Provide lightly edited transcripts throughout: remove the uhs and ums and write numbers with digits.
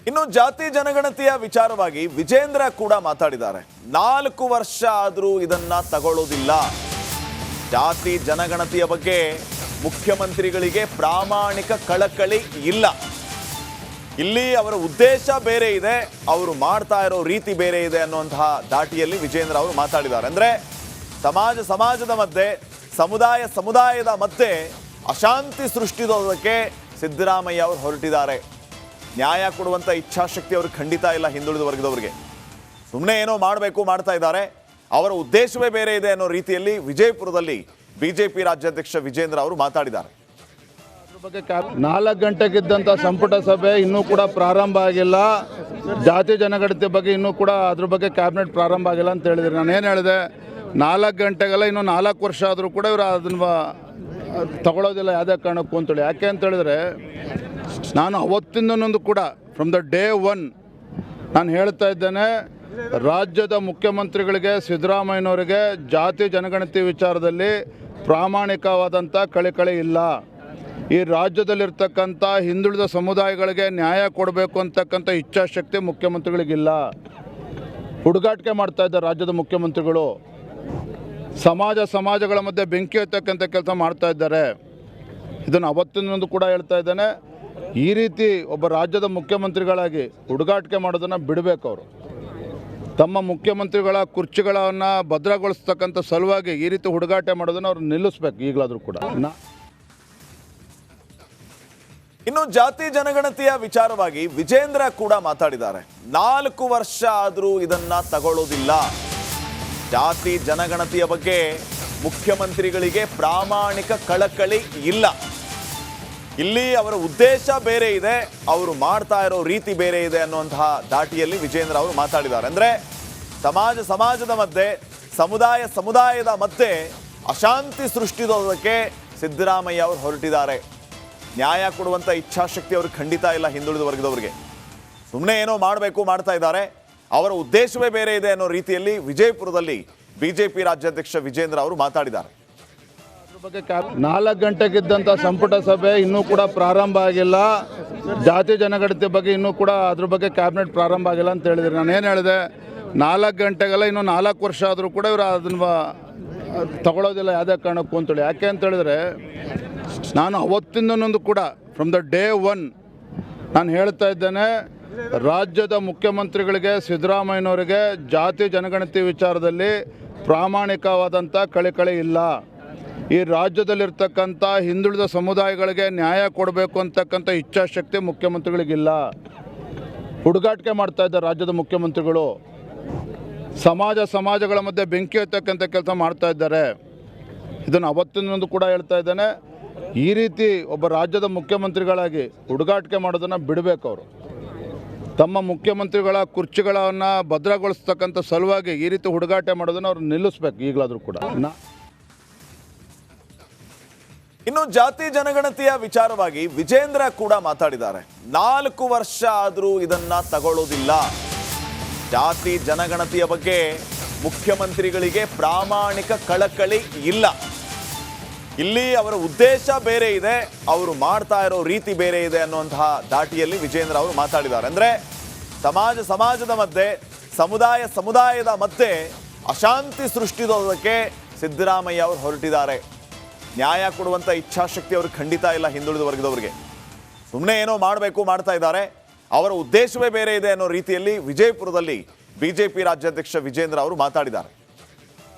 ಇನ್ನು ಜಾತಿ ಜನಗಣತಿಯ ವಿಚಾರವಾಗಿ ವಿಜೇಂದ್ರ ಕೂಡ ಮಾತಾಡಿದ್ದಾರೆ. 4 ವರ್ಷ ಆದರೂ ಇದನ್ನ ತಗೊಳ್ಳೋದಿಲ್ಲ. ಜಾತಿ ಜನಗಣತಿಯ ಬಗ್ಗೆ ಮುಖ್ಯಮಂತ್ರಿಗಳಿಗೆ ಪ್ರಾಮಾಣಿಕ ಕಳಕಳಿ ಇಲ್ಲ. ಇಲ್ಲಿ ಅವರ ಉದ್ದೇಶ ಬೇರೆ ಇದೆ, ಅವರು ಮಾಡ್ತಾ ಇರೋ ರೀತಿ ಬೇರೆ ಇದೆ ಅನ್ನುವಂತಹ ದಾಟಿಯಲ್ಲಿ ವಿಜೇಂದ್ರ ಅವರು ಮಾತಾಡಿದ್ದಾರೆ. ಅಂದ್ರೆ ಸಮಾಜದ ಮಧ್ಯೆ ಸಮುದಾಯದ ಮಧ್ಯೆ ಅಶಾಂತಿ ಸೃಷ್ಟಿಸೋದಕ್ಕೆ ಸಿದ್ದರಾಮಯ್ಯ ಅವರು ಹೊರಟಿದ್ದಾರೆ. ನ್ಯಾಯ ಕೊಡುವಂಥ ಇಚ್ಛಾಶಕ್ತಿ ಅವ್ರಿಗೆ ಖಂಡಿತ ಇಲ್ಲ. ಹಿಂದುಳಿದ ವರ್ಗದವರಿಗೆ ಸುಮ್ಮನೆ ಏನೋ ಮಾಡಬೇಕು ಮಾಡ್ತಾ ಇದ್ದಾರೆ. ಅವರ ಉದ್ದೇಶವೇ ಬೇರೆ ಇದೆ ಅನ್ನೋ ರೀತಿಯಲ್ಲಿ ವಿಜಯಪುರದಲ್ಲಿ ಬಿಜೆಪಿ ರಾಜ್ಯಾಧ್ಯಕ್ಷ ವಿಜೇಂದ್ರ ಅವರು ಮಾತಾಡಿದ್ದಾರೆ. 4 ಗಂಟೆಗಿದ್ದಂಥ ಸಂಪುಟ ಸಭೆ ಇನ್ನೂ ಕೂಡ ಪ್ರಾರಂಭ ಆಗಿಲ್ಲ. ಜಾತಿ ಜನಗಣತಿ ಬಗ್ಗೆ ಇನ್ನೂ ಕೂಡ ಅದ್ರ ಬಗ್ಗೆ ಕ್ಯಾಬಿನೆಟ್ ಪ್ರಾರಂಭ ಆಗಿಲ್ಲ ಅಂತ ಹೇಳಿದ್ರು. ನಾನೇನು ಹೇಳಿದೆ, 4 ಗಂಟೆಗೆಲ್ಲ ಇನ್ನೂ 4 ವರ್ಷ ಆದರೂ ಕೂಡ ಇವರು ಅದನ್ನು ತಗೊಳ್ಳೋದಿಲ್ಲ ಯಾವುದೇ ಕಾರಣಕ್ಕೂ ಅಂತೇಳಿ. ಯಾಕೆ ಅಂತ ಹೇಳಿದ್ರೆ, ನಾನು ಅವತ್ತಿಂದನೊಂದು ಕೂಡ ಫ್ರಮ್ ದ ಡೇ 1 ನಾನು ಹೇಳ್ತಾ ಇದ್ದೇನೆ, ರಾಜ್ಯದ ಮುಖ್ಯಮಂತ್ರಿಗಳಿಗೆ ಸಿದ್ದರಾಮಯ್ಯನವರಿಗೆ ಜಾತಿ ಜನಗಣತಿ ವಿಚಾರದಲ್ಲಿ ಪ್ರಾಮಾಣಿಕವಾದಂಥ ಕಳಕಳಿ ಇಲ್ಲ. ಈ ರಾಜ್ಯದಲ್ಲಿರ್ತಕ್ಕಂಥ ಹಿಂದುಳಿದ ಸಮುದಾಯಗಳಿಗೆ ನ್ಯಾಯ ಕೊಡಬೇಕು ಅಂತಕ್ಕಂಥ ಇಚ್ಛಾಶಕ್ತಿ ಮುಖ್ಯಮಂತ್ರಿಗಳಿಗಿಲ್ಲ. ಹುಡುಗಾಟಿಕೆ ಮಾಡ್ತಾ ಇದ್ದಾರೆ ರಾಜ್ಯದ ಮುಖ್ಯಮಂತ್ರಿಗಳು. ಸಮಾಜಗಳ ಮಧ್ಯೆ ಬೆಂಕಿ ಹತ್ತಕ್ಕಂಥ ಕೆಲಸ ಮಾಡ್ತಾ ಇದ್ದಾರೆ. ಇದನ್ನು ಅವತ್ತಿನೊಂದು ಕೂಡ ಹೇಳ್ತಾ ಇದ್ದೇನೆ, ಈ ರೀತಿ ಒಬ್ಬ ರಾಜ್ಯದ ಮುಖ್ಯಮಂತ್ರಿಗಳಾಗಿ ಹುಡುಗಾಟಿಕೆ ಮಾಡೋದನ್ನು ಬಿಡಬೇಕು. ಅವರು ತಮ್ಮ ಮುಖ್ಯಮಂತ್ರಿಗಳ ಕುರ್ಚಿಗಳನ್ನು ಭದ್ರಗೊಳಿಸ್ತಕ್ಕಂಥ ಸಲುವಾಗಿ ಈ ರೀತಿ ಹುಡುಗಾಟ ಮಾಡೋದನ್ನು ಅವ್ರು ನಿಲ್ಲಿಸ್ಬೇಕು ಈಗಲಾದರೂ ಕೂಡ. ಇನ್ನು ಜಾತಿ ಜನಗಣತಿಯ ವಿಚಾರವಾಗಿ ವಿಜೇಂದ್ರ ಕೂಡ ಮಾತಾಡಿದ್ದಾರೆ. 4 ವರ್ಷ ಆದರೂ ಇದನ್ನ ತಗೊಳ್ಳೋದಿಲ್ಲ. ಜಾತಿ ಜನಗಣತಿಯ ಬಗ್ಗೆ ಮುಖ್ಯಮಂತ್ರಿಗಳಿಗೆ ಪ್ರಾಮಾಣಿಕ ಕಳಕಳಿ ಇಲ್ಲ. ಇಲ್ಲಿ ಅವರ ಉದ್ದೇಶ ಬೇರೆ ಇದೆ, ಅವರು ಮಾಡ್ತಾ ಇರೋ ರೀತಿ ಬೇರೆ ಇದೆ ಅನ್ನುವಂತಹ ದಾಟಿಯಲ್ಲಿ ವಿಜೇಂದ್ರ ಅವರು ಮಾತಾಡಿದ್ದಾರೆ. ಅಂದ್ರೆ ಸಮಾಜದ ಮಧ್ಯೆ ಸಮುದಾಯದ ಮಧ್ಯೆ ಅಶಾಂತಿ ಸೃಷ್ಟಿಸೋದಕ್ಕೆ ಸಿದ್ದರಾಮಯ್ಯ ಅವರು ಹೊರಟಿದ್ದಾರೆ. ನ್ಯಾಯ ಕೊಡುವಂಥ ಇಚ್ಛಾಶಕ್ತಿ ಅವ್ರಿಗೆ ಖಂಡಿತ ಇಲ್ಲ. ಹಿಂದುಳಿದ ವರ್ಗದವರಿಗೆ ಸುಮ್ಮನೆ ಏನೋ ಮಾಡಬೇಕು ಮಾಡ್ತಾ ಇದ್ದಾರೆ. ಅವರ ಉದ್ದೇಶವೇ ಬೇರೆ ಇದೆ ಅನ್ನೋ ರೀತಿಯಲ್ಲಿ ವಿಜಯಪುರದಲ್ಲಿ ಬಿಜೆಪಿ ರಾಜ್ಯಾಧ್ಯಕ್ಷ ವಿಜೇಂದ್ರ ಅವರು ಮಾತಾಡಿದ್ದಾರೆ. 4 ಗಂಟೆಗಿದ್ದಂಥ ಸಂಪುಟ ಸಭೆ ಇನ್ನೂ ಕೂಡ ಪ್ರಾರಂಭ ಆಗಿಲ್ಲ. ಜಾತಿ ಜನಗಣತಿ ಬಗ್ಗೆ ಇನ್ನೂ ಕೂಡ ಅದ್ರ ಬಗ್ಗೆ ಕ್ಯಾಬಿನೆಟ್ ಪ್ರಾರಂಭ ಆಗಿಲ್ಲ ಅಂತ ಹೇಳಿದ್ರು. ನಾನೇನು ಹೇಳಿದೆ, 4 ಗಂಟೆಗೆಲ್ಲ ಇನ್ನೂ 4 ವರ್ಷ ಆದರೂ ಕೂಡ ಇವರು ಅದನ್ನು ತಗೊಳ್ಳೋದಿಲ್ಲ ಯಾವುದೇ ಕಾರಣಕ್ಕೂ ಅಂತೇಳಿ. ಯಾಕೆ ಅಂತ ಹೇಳಿದ್ರೆ, ನಾನು ಅವತ್ತಿಂದನೊಂದು ಕೂಡ ಫ್ರಮ್ ದ ಡೇ 1 ನಾನು ಹೇಳ್ತಾ ಇದ್ದೇನೆ, ರಾಜ್ಯದ ಮುಖ್ಯಮಂತ್ರಿಗಳಿಗೆ ಸಿದ್ದರಾಮಯ್ಯನವರಿಗೆ ಜಾತಿ ಜನಗಣತಿ ವಿಚಾರದಲ್ಲಿ ಪ್ರಾಮಾಣಿಕವಾದಂಥ ಕಳಕಳಿ ಇಲ್ಲ. ಈ ರಾಜ್ಯದಲ್ಲಿರ್ತಕ್ಕಂಥ ಹಿಂದುಳಿದ ಸಮುದಾಯಗಳಿಗೆ ನ್ಯಾಯ ಕೊಡಬೇಕು ಅಂತಕ್ಕಂಥ ಇಚ್ಛಾಶಕ್ತಿ ಮುಖ್ಯಮಂತ್ರಿಗಳಿಗಿಲ್ಲ. ಹುಡುಗಾಟಿಕೆ ಮಾಡ್ತಾ ಇದ್ದಾರೆ ರಾಜ್ಯದ ಮುಖ್ಯಮಂತ್ರಿಗಳು. ಸಮಾಜಗಳ ಮಧ್ಯೆ ಬೆಂಕಿ ಹತ್ತಕ್ಕಂಥ ಕೆಲಸ ಮಾಡ್ತಾ ಇದ್ದಾರೆ. ಇದನ್ನು ಅವತ್ತಿನೊಂದು ಕೂಡ ಹೇಳ್ತಾ ಇದ್ದೇನೆ, ಈ ರೀತಿ ಒಬ್ಬ ರಾಜ್ಯದ ಮುಖ್ಯಮಂತ್ರಿಗಳಾಗಿ ಹುಡುಗಾಟಿಕೆ ಮಾಡೋದನ್ನು ಬಿಡಬೇಕು. ಅವರು ತಮ್ಮ ಮುಖ್ಯಮಂತ್ರಿಗಳ ಕುರ್ಚಿಗಳನ್ನು ಭದ್ರಗೊಳಿಸ್ತಕ್ಕಂಥ ಸಲುವಾಗಿ ಈ ರೀತಿ ಹುಡುಗಾಟ ಮಾಡೋದನ್ನು ಅವ್ರು ನಿಲ್ಲಿಸ್ಬೇಕು ಈಗಲಾದರೂ ಕೂಡ. ಇನ್ನು ಜಾತಿ ಜನಗಣತಿಯ ವಿಚಾರವಾಗಿ ವಿಜೇಂದ್ರ ಕೂಡ ಮಾತಾಡಿದ್ದಾರೆ. 4 ವರ್ಷ ಆದರೂ ಇದನ್ನ ತಗೊಳ್ಳೋದಿಲ್ಲ. ಜಾತಿ ಜನಗಣತಿಯ ಬಗ್ಗೆ ಮುಖ್ಯಮಂತ್ರಿಗಳಿಗೆ ಪ್ರಾಮಾಣಿಕ ಕಳಕಳಿ ಇಲ್ಲ. ಇಲ್ಲಿ ಅವರ ಉದ್ದೇಶ ಬೇರೆ ಇದೆ, ಅವರು ಮಾಡ್ತಾ ಇರೋ ರೀತಿ ಬೇರೆ ಇದೆ ಅನ್ನುವಂತಹ ದಾಟಿಯಲ್ಲಿ ವಿಜೇಂದ್ರ ಅವರು ಮಾತಾಡಿದ್ದಾರೆ. ಅಂದ್ರೆ ಸಮಾಜದ ಮಧ್ಯೆ ಸಮುದಾಯದ ಮಧ್ಯೆ ಅಶಾಂತಿ ಸೃಷ್ಟಿಸೋದಕ್ಕೆ ಸಿದ್ದರಾಮಯ್ಯ ಅವರು ಹೊರಟಿದ್ದಾರೆ. ನ್ಯಾಯ ಕೊಡುವಂಥ ಇಚ್ಛಾಶಕ್ತಿ ಅವ್ರಿಗೆ ಖಂಡಿತ ಇಲ್ಲ. ಹಿಂದುಳಿದ ವರ್ಗದವರಿಗೆ ಸುಮ್ಮನೆ ಏನೋ ಮಾಡಬೇಕು ಮಾಡ್ತಾ ಇದ್ದಾರೆ. ಅವರ ಉದ್ದೇಶವೇ ಬೇರೆ ಇದೆ ಅನ್ನೋ ರೀತಿಯಲ್ಲಿ ವಿಜಯಪುರದಲ್ಲಿ ಬಿಜೆಪಿ ರಾಜ್ಯಾಧ್ಯಕ್ಷ ವಿಜೇಂದ್ರ ಅವರು ಮಾತಾಡಿದ್ದಾರೆ.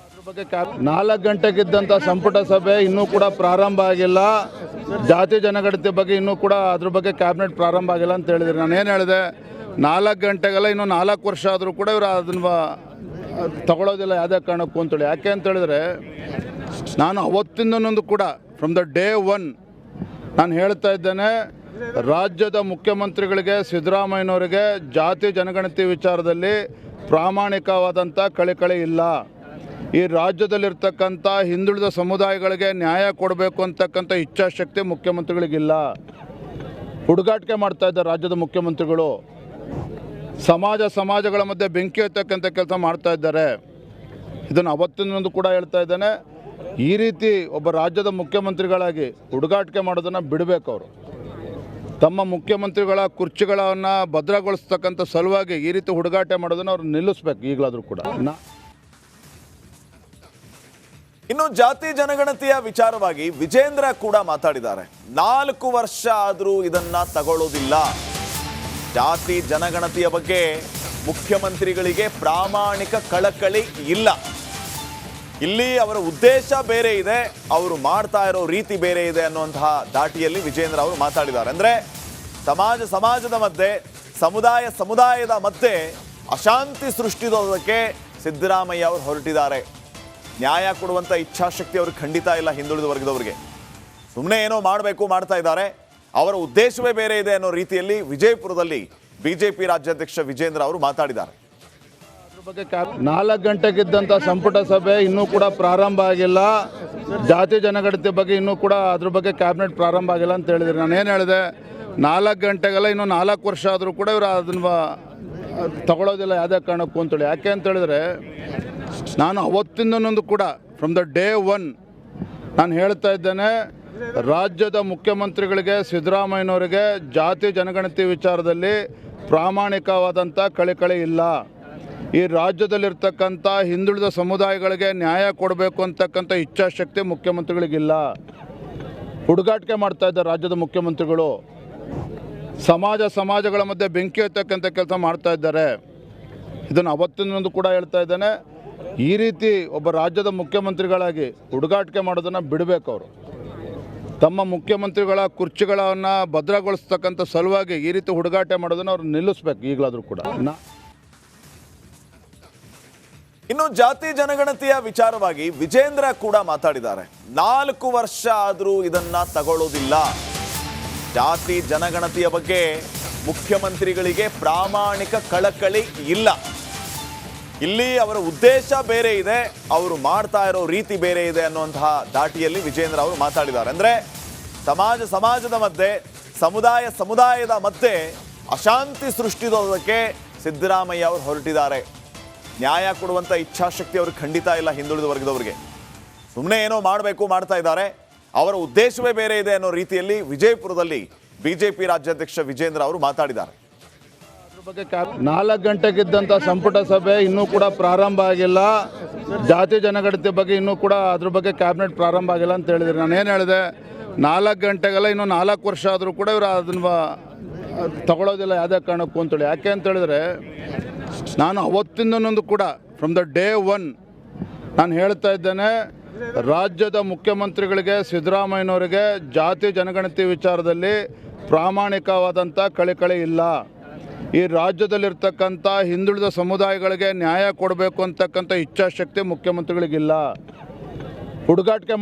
4 ಗಂಟೆಗಿದ್ದಂಥ ಸಂಪುಟ ಸಭೆ ಇನ್ನೂ ಕೂಡ ಪ್ರಾರಂಭ ಆಗಿಲ್ಲ. ಜಾತಿ ಜನಗಣತಿ ಬಗ್ಗೆ ಇನ್ನೂ ಕೂಡ ಅದ್ರ ಬಗ್ಗೆ ಕ್ಯಾಬಿನೆಟ್ ಪ್ರಾರಂಭ ಆಗಿಲ್ಲ ಅಂತ ಹೇಳಿದ್ರು. ನಾನೇನು ಹೇಳಿದೆ, 4 ಗಂಟೆಗೆಲ್ಲ ಇನ್ನೂ 4 ವರ್ಷ ಆದರೂ ಕೂಡ ಇವರು ಅದನ್ನು ತಗೊಳ್ಳೋದಿಲ್ಲ ಯಾವುದೇ ಕಾರಣಕ್ಕೂ ಅಂತೇಳಿ. ಯಾಕೆ ಅಂತ ಹೇಳಿದ್ರೆ, ನಾನು ಅವತ್ತಿಂದನೊಂದು ಕೂಡ ಫ್ರಮ್ ದ ಡೇ 1 ನಾನು ಹೇಳ್ತಾ ಇದ್ದೇನೆ, ರಾಜ್ಯದ ಮುಖ್ಯಮಂತ್ರಿಗಳಿಗೆ ಸಿದ್ದರಾಮಯ್ಯನವರಿಗೆ ಜಾತಿ ಜನಗಣತಿ ವಿಚಾರದಲ್ಲಿ ಪ್ರಾಮಾಣಿಕವಾದಂಥ ಕಳಕಳಿ ಇಲ್ಲ. ಈ ರಾಜ್ಯದಲ್ಲಿರ್ತಕ್ಕಂಥ ಹಿಂದುಳಿದ ಸಮುದಾಯಗಳಿಗೆ ನ್ಯಾಯ ಕೊಡಬೇಕು ಅಂತಕ್ಕಂಥ ಇಚ್ಛಾಶಕ್ತಿ ಮುಖ್ಯಮಂತ್ರಿಗಳಿಗಿಲ್ಲ. ಹುಡುಗಾಟಿಕೆ ಮಾಡ್ತಾ ಇದ್ದಾರೆ ರಾಜ್ಯದ ಮುಖ್ಯಮಂತ್ರಿಗಳು. ಸಮಾಜಗಳ ಮಧ್ಯೆ ಬೆಂಕಿ ಹತ್ತಕ್ಕಂಥ ಕೆಲಸ ಮಾಡ್ತಾ ಇದ್ದಾರೆ. ಇದನ್ನು ಅವತ್ತಿನೊಂದು ಕೂಡ ಹೇಳ್ತಾ ಇದ್ದೇನೆ, ಈ ರೀತಿ ಒಬ್ಬ ರಾಜ್ಯದ ಮುಖ್ಯಮಂತ್ರಿಗಳಾಗಿ ಹುಡುಗಾಟಿಕೆ ಮಾಡೋದನ್ನು ಬಿಡಬೇಕು. ಅವರು ತಮ್ಮ ಮುಖ್ಯಮಂತ್ರಿಗಳ ಕುರ್ಚಿಗಳನ್ನು ಭದ್ರಗೊಳಿಸ್ತಕ್ಕಂಥ ಸಲುವಾಗಿ ಈ ರೀತಿ ಹುಡುಗಾಟ ಮಾಡೋದನ್ನು ಅವ್ರು ನಿಲ್ಲಿಸ್ಬೇಕು ಈಗಲಾದರೂ ಕೂಡ. ಇನ್ನು ಜಾತಿ ಜನಗಣತಿಯ ವಿಚಾರವಾಗಿ ವಿಜೇಂದ್ರ ಕೂಡ ಮಾತಾಡಿದ್ದಾರೆ. 4 ವರ್ಷ ಆದರೂ ಇದನ್ನ ತಗೊಳ್ಳೋದಿಲ್ಲ. ಜಾತಿ ಜನಗಣತಿಯ ಬಗ್ಗೆ ಮುಖ್ಯಮಂತ್ರಿಗಳಿಗೆ ಪ್ರಾಮಾಣಿಕ ಕಳಕಳಿ ಇಲ್ಲ. ಇಲ್ಲಿ ಅವರ ಉದ್ದೇಶ ಬೇರೆ ಇದೆ, ಅವರು ಮಾಡ್ತಾ ಇರೋ ರೀತಿ ಬೇರೆ ಇದೆ ಅನ್ನುವಂತಹ ದಾಟಿಯಲ್ಲಿ ವಿಜೇಂದ್ರ ಅವರು ಮಾತಾಡಿದ್ದಾರೆ. ಅಂದ್ರೆ ಸಮಾಜದ ಮಧ್ಯೆ ಸಮುದಾಯದ ಮಧ್ಯೆ ಅಶಾಂತಿ ಸೃಷ್ಟಿಸೋದಕ್ಕೆ ಸಿದ್ದರಾಮಯ್ಯ ಅವರು ಹೊರಟಿದ್ದಾರೆ. ನ್ಯಾಯ ಕೊಡುವಂಥ ಇಚ್ಛಾಶಕ್ತಿ ಅವ್ರಿಗೆ ಖಂಡಿತ ಇಲ್ಲ. ಹಿಂದುಳಿದ ವರ್ಗದವರಿಗೆ ಸುಮ್ಮನೆ ಏನೋ ಮಾಡಬೇಕು ಮಾಡ್ತಾ ಇದ್ದಾರೆ. ಅವರ ಉದ್ದೇಶವೇ ಬೇರೆ ಇದೆ ಅನ್ನೋ ರೀತಿಯಲ್ಲಿ ವಿಜಯಪುರದಲ್ಲಿ ಬಿಜೆಪಿ ರಾಜ್ಯಾಧ್ಯಕ್ಷ ವಿಜೇಂದ್ರ ಅವರು ಮಾತಾಡಿದ್ದಾರೆ. 4 ಗಂಟೆಗಿದ್ದಂಥ ಸಂಪುಟ ಸಭೆ ಇನ್ನೂ ಕೂಡ ಪ್ರಾರಂಭ ಆಗಿಲ್ಲ. ಜಾತಿ ಜನಗಣತಿ ಬಗ್ಗೆ ಇನ್ನೂ ಕೂಡ ಅದ್ರ ಬಗ್ಗೆ ಕ್ಯಾಬಿನೆಟ್ ಪ್ರಾರಂಭ ಆಗಿಲ್ಲ ಅಂತ ಹೇಳಿದ್ರು. ನಾನು ಏನು ಹೇಳಿದೆ, 4 ಗಂಟೆಗೆಲ್ಲ ಇನ್ನೂ 4 ವರ್ಷ ಆದರೂ ಕೂಡ ಇವರು ಅದನ್ನು ತಗೊಳ್ಳೋದಿಲ್ಲ ಯಾವುದೇ ಕಾರಣಕ್ಕೂ ಅಂತೇಳಿ. ಯಾಕೆ ಅಂತ ಹೇಳಿದ್ರೆ, ನಾನು ಅವತ್ತಿಂದನೊಂದು ಕೂಡ ಫ್ರಮ್ ದ ಡೇ 1 ನಾನು ಹೇಳ್ತಾ ಇದ್ದೇನೆ, ರಾಜ್ಯದ ಮುಖ್ಯಮಂತ್ರಿಗಳಿಗೆ ಸಿದ್ದರಾಮಯ್ಯನವರಿಗೆ ಜಾತಿ ಜನಗಣತಿ ವಿಚಾರದಲ್ಲಿ ಪ್ರಾಮಾಣಿಕವಾದಂಥ ಕಳಕಳಿ ಇಲ್ಲ. ಈ ರಾಜ್ಯದಲ್ಲಿರ್ತಕ್ಕಂಥ ಹಿಂದುಳಿದ ಸಮುದಾಯಗಳಿಗೆ ನ್ಯಾಯ ಕೊಡಬೇಕು ಅಂತಕ್ಕಂಥ ಇಚ್ಛಾಶಕ್ತಿ ಮುಖ್ಯಮಂತ್ರಿಗಳಿಗಿಲ್ಲ. ಹುಡುಗಾಟಿಕೆ ಮಾಡ್ತಾ ಇದ್ದಾರೆ ರಾಜ್ಯದ ಮುಖ್ಯಮಂತ್ರಿಗಳು. ಸಮಾಜಗಳ ಮಧ್ಯೆ ಬೆಂಕಿ ಹತ್ತಕ್ಕಂಥ ಕೆಲಸ ಮಾಡ್ತಾ ಇದ್ದಾರೆ. ಇದನ್ನು ಅವತ್ತಿನೊಂದು ಕೂಡ ಹೇಳ್ತಾ ಇದ್ದೇನೆ, ಈ ರೀತಿ ಒಬ್ಬ ರಾಜ್ಯದ ಮುಖ್ಯಮಂತ್ರಿಗಳಾಗಿ ಹುಡುಗಾಟಿಕೆ ಮಾಡೋದನ್ನು ಬಿಡಬೇಕು. ಅವರು ತಮ್ಮ ಮುಖ್ಯಮಂತ್ರಿಗಳ ಕುರ್ಚಿಗಳನ್ನು ಭದ್ರಗೊಳಿಸ್ತಕ್ಕಂಥ ಸಲುವಾಗಿ ಈ ರೀತಿ ಹುಡುಗಾಟ ಮಾಡೋದನ್ನು ಅವ್ರು ನಿಲ್ಲಿಸ್ಬೇಕು ಈಗಲಾದರೂ ಕೂಡ. ಇನ್ನು ಜಾತಿ ಜನಗಣತಿಯ ವಿಚಾರವಾಗಿ ವಿಜೇಂದ್ರ ಕೂಡ ಮಾತಾಡಿದ್ದಾರೆ. 4 ವರ್ಷ ಆದರೂ ಇದನ್ನ ತಗೊಳ್ಳೋದಿಲ್ಲ. ಜಾತಿ ಜನಗಣತಿಯ ಬಗ್ಗೆ ಮುಖ್ಯಮಂತ್ರಿಗಳಿಗೆ ಪ್ರಾಮಾಣಿಕ ಕಳಕಳಿ ಇಲ್ಲ. ಇಲ್ಲಿ ಅವರ ಉದ್ದೇಶ ಬೇರೆ ಇದೆ, ಅವರು ಮಾಡ್ತಾ ಇರೋ ರೀತಿ ಬೇರೆ ಇದೆ ಅನ್ನುವಂತಹ ದಾಟಿಯಲ್ಲಿ ವಿಜೇಂದ್ರ ಅವರು ಮಾತಾಡಿದ್ದಾರೆ. ಅಂದ್ರೆ ಸಮಾಜದ ಮಧ್ಯೆ ಸಮುದಾಯದ ಮಧ್ಯೆ ಅಶಾಂತಿ ಸೃಷ್ಟಿಸೋದಕ್ಕೆ ಸಿದ್ದರಾಮಯ್ಯ ಅವರು ಹೊರಟಿದ್ದಾರೆ. ನ್ಯಾಯ ಕೊಡುವಂಥ ಇಚ್ಛಾಶಕ್ತಿ ಅವ್ರಿಗೆ ಖಂಡಿತ ಇಲ್ಲ. ಹಿಂದುಳಿದ ವರ್ಗದವರಿಗೆ ಸುಮ್ಮನೆ ಏನೋ ಮಾಡಬೇಕು ಮಾಡ್ತಾ ಇದ್ದಾರೆ. ಅವರ ಉದ್ದೇಶವೇ ಬೇರೆ ಇದೆ ಅನ್ನೋ ರೀತಿಯಲ್ಲಿ ವಿಜಯಪುರದಲ್ಲಿ ಬಿಜೆಪಿ ರಾಜ್ಯಾಧ್ಯಕ್ಷ ವಿಜೇಂದ್ರ ಅವರು ಮಾತಾಡಿದ್ದಾರೆ. 4 ಗಂಟೆಗಿದ್ದಂಥ ಸಂಪುಟ ಸಭೆ ಇನ್ನೂ ಕೂಡ ಪ್ರಾರಂಭ ಆಗಿಲ್ಲ. ಜಾತಿ ಜನಗಣತಿ ಬಗ್ಗೆ ಇನ್ನೂ ಕೂಡ ಅದ್ರ ಬಗ್ಗೆ ಕ್ಯಾಬಿನೆಟ್ ಪ್ರಾರಂಭ ಆಗಿಲ್ಲ ಅಂತ ಹೇಳಿದ್ರು. ನಾನು ಏನು ಹೇಳಿದೆ, 4 ಗಂಟೆಗೆಲ್ಲ ಇನ್ನೂ 4 ವರ್ಷ ಆದರೂ ಕೂಡ ಇವರು ಅದನ್ನು ತಗೊಳ್ಳೋದಿಲ್ಲ ಯಾವುದೇ ಕಾರಣಕ್ಕೂ ಅಂತೇಳಿ. ಯಾಕೆ ಅಂತ ಹೇಳಿದ್ರೆ, ನಾನು ಅವತ್ತಿಂದನೊಂದು ಕೂಡ ಫ್ರಮ್ ದ ಡೇ 1 ನಾನು ಹೇಳ್ತಾ ಇದ್ದೇನೆ, ರಾಜ್ಯದ ಮುಖ್ಯಮಂತ್ರಿಗಳಿಗೆ ಸಿದ್ದರಾಮಯ್ಯನವರಿಗೆ ಜಾತಿ ಜನಗಣತಿ ವಿಚಾರದಲ್ಲಿ ಪ್ರಾಮಾಣಿಕವಾದಂಥ ಕಳಕಳಿ ಇಲ್ಲ. ಈ ರಾಜ್ಯದಲ್ಲಿರ್ತಕ್ಕಂಥ ಹಿಂದುಳಿದ ಸಮುದಾಯಗಳಿಗೆ ನ್ಯಾಯ ಕೊಡಬೇಕು ಅಂತಕ್ಕಂಥ ಇಚ್ಛಾಶಕ್ತಿ ಮುಖ್ಯಮಂತ್ರಿಗಳಿಗಿಲ್ಲ. ಹುಡುಗಾಟಿಕೆ